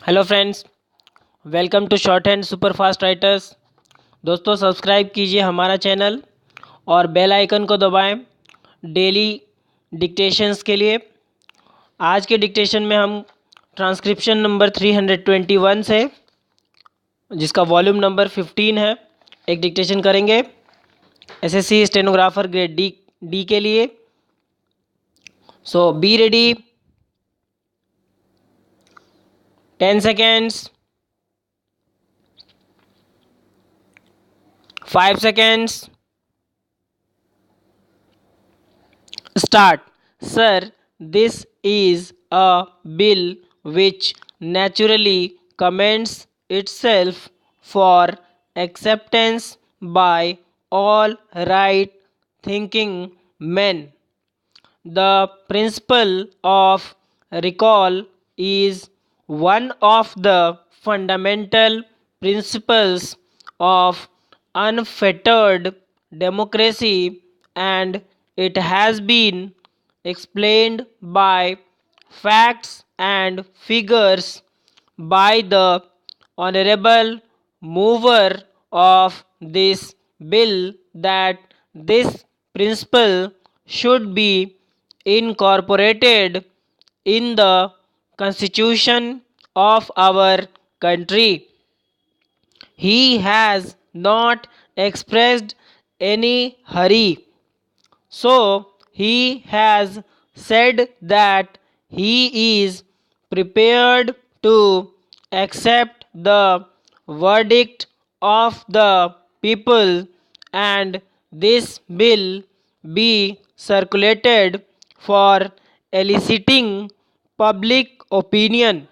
Hello friends, welcome to shorthand super fast writers. दोस्तों, subscribe कीजिए हमारा channel और बेल आइकन को दबाएं डेली डिक्टेशंस के लिए। आज के डिक्टेशन में हम ट्रांसक्रिप्शन नंबर 321 से, जिसका वॉल्यूम नंबर 15 है, एक डिक्टेशन करेंगे एसएससी स्टेनोग्राफर ग्रेड डी के लिए। सो be ready. 10 seconds, 5 seconds, start. Sir, this is a bill which naturally commends itself for acceptance by all right thinking men. The principle of recall is one of the fundamental principles of unfettered democracy, and it has been explained by facts and figures by the honorable mover of this bill that this principle should be incorporated in the constitution of our country. He has not expressed any hurry, so he has said that he is prepared to accept the verdict of the people and this bill be circulated for eliciting public opinion.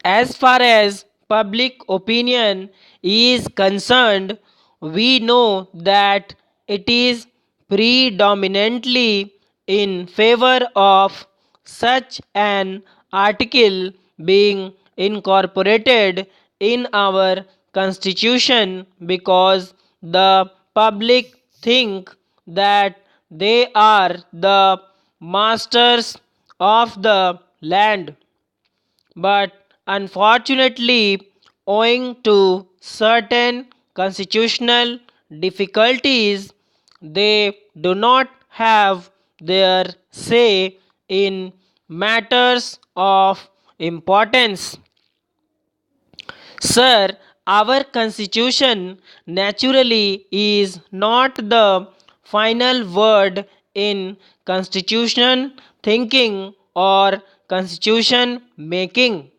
As far as public opinion is concerned, we know that it is predominantly in favor of such an article being incorporated in our constitution because the public think that they are the masters of the land. But unfortunately, owing to certain constitutional difficulties, they do not have their say in matters of importance. Sir, our constitution naturally is not the final word in constitution thinking or constitution making.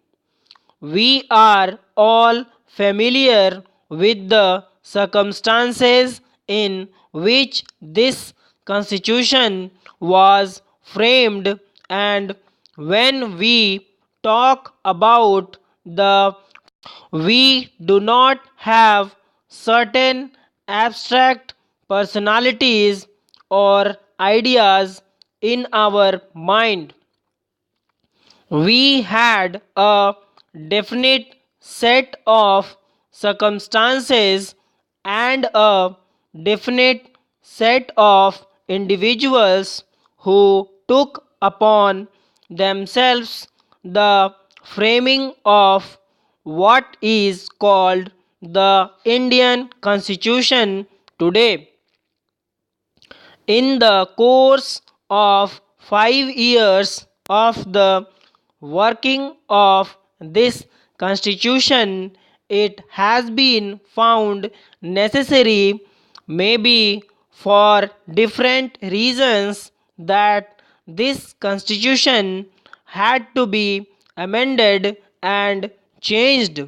We are all familiar with the circumstances in which this constitution was framed, and when we talk about the we do not have certain abstract personalities or ideas in our mind. We had a definite set of circumstances and a definite set of individuals who took upon themselves the framing of what is called the Indian Constitution today. In the course of 5 years of the working of this constitution, it has been found necessary, maybe for different reasons, that this constitution had to be amended and changed.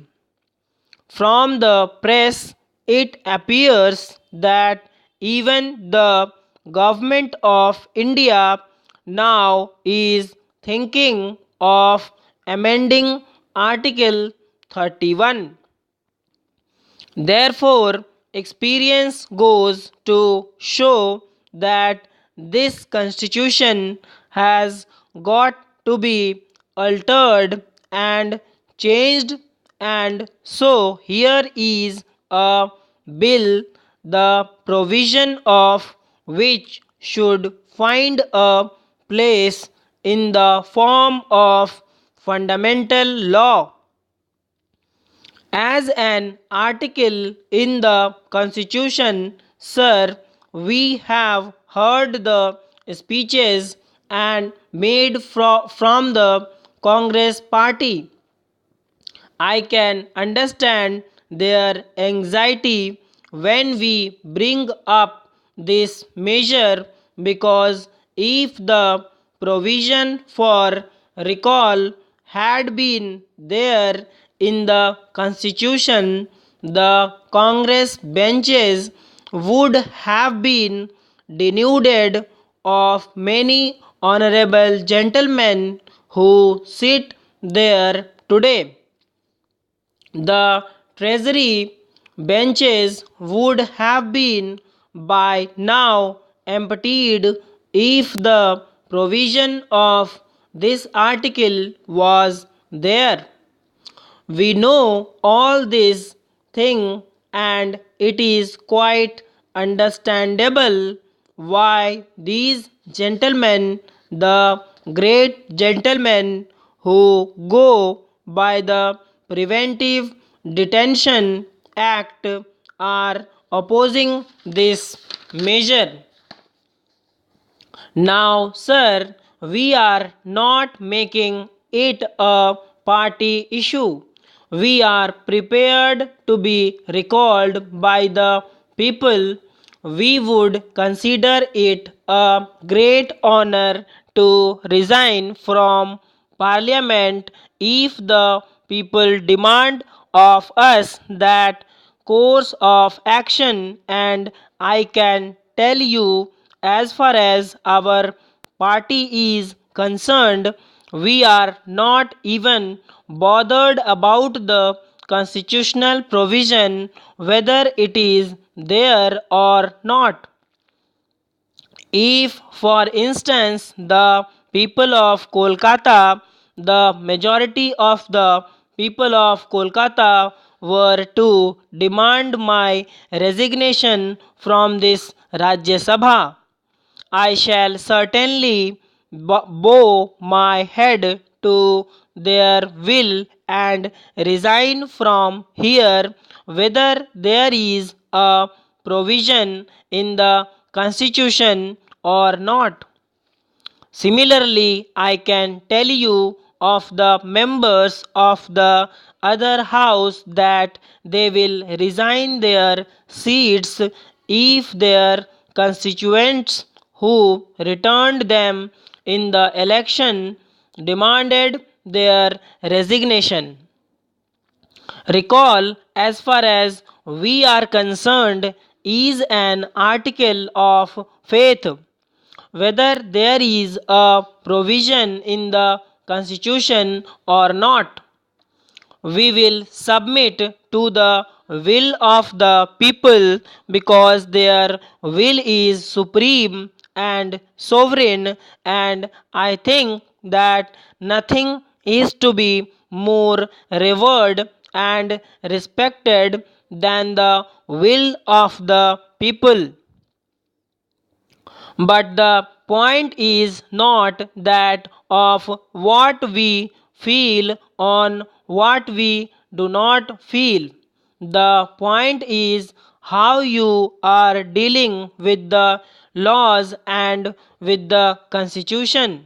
From the press, it appears that even the government of India now is thinking of amending Article 31. Therefore, experience goes to show that this constitution has got to be altered and changed, and so here is a bill, the provision of which should find a place in the form of fundamental law. As an article in the Constitution, sir, we have heard the speeches and made from the Congress party. I can understand their anxiety when we bring up this measure, because if the provision for recall had been there in the Constitution, the Congress benches would have been denuded of many honorable gentlemen who sit there today. The treasury benches would have been by now emptied if the provision of this article was there. We know all this thing, and it is quite understandable why these gentlemen, the great gentlemen who go by the Preventive Detention Act, are opposing this measure. Now, sir, we are not making it a party issue. We are prepared to be recalled by the people. We would consider it a great honor to resign from Parliament if the people demand of us that course of action, and I can tell you, as far as our party is concerned, we are not even bothered about the constitutional provision whether it is there or not. If, for instance, the people of Kolkata, the majority of the people of Kolkata were to demand my resignation from this Rajya Sabha, I shall certainly bow my head to their will and resign from here, whether there is a provision in the Constitution or not. Similarly, I can tell you of the members of the other house that they will resign their seats if their constituents who returned them in the election demanded their resignation. Recall, as far as we are concerned, is an article of faith. Whether there is a provision in the Constitution or not, we will submit to the will of the people, because their will is supreme and sovereign, and I think that nothing is to be more revered and respected than the will of the people. But the point is not that of what we feel on what we do not feel. The point is how you are dealing with the laws and with the Constitution.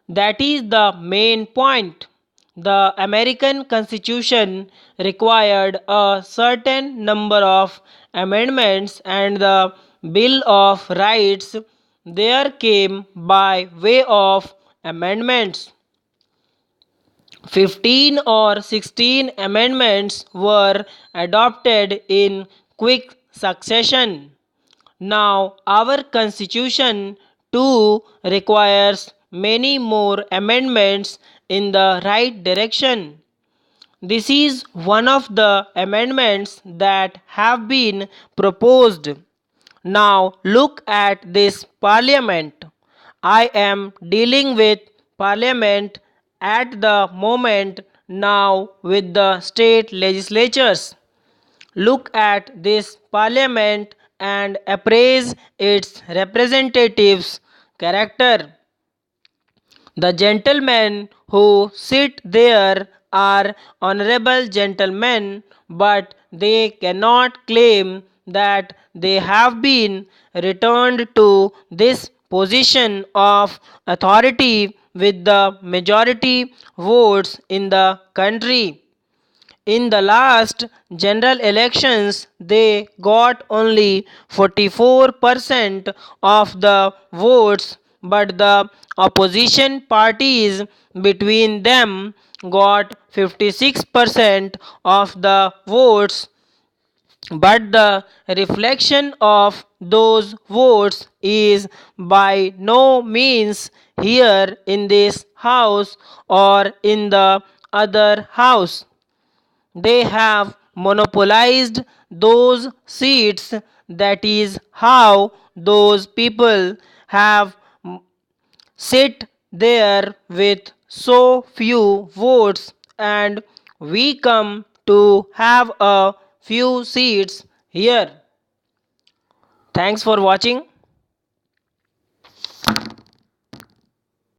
That is the main point. The American Constitution required a certain number of amendments, and the Bill of Rights there came by way of amendments. 15 or 16 amendments were adopted in quick succession. Now, our Constitution too requires many more amendments in the right direction. This is one of the amendments that have been proposed. Now, look at this Parliament. I am dealing with Parliament at the moment now with the state legislatures. Look at this Parliament and appraise its representatives' character. The gentlemen who sit there are honorable gentlemen, but they cannot claim that they have been returned to this position of authority with the majority votes in the country. In the last general elections, they got only 44% of the votes, but the opposition parties between them got 56% of the votes. But the reflection of those votes is by no means here in this house or in the other house. They have monopolized those seats. That is how those people have sit there with so few votes, and we come to have a few seats here. Thanks for watching.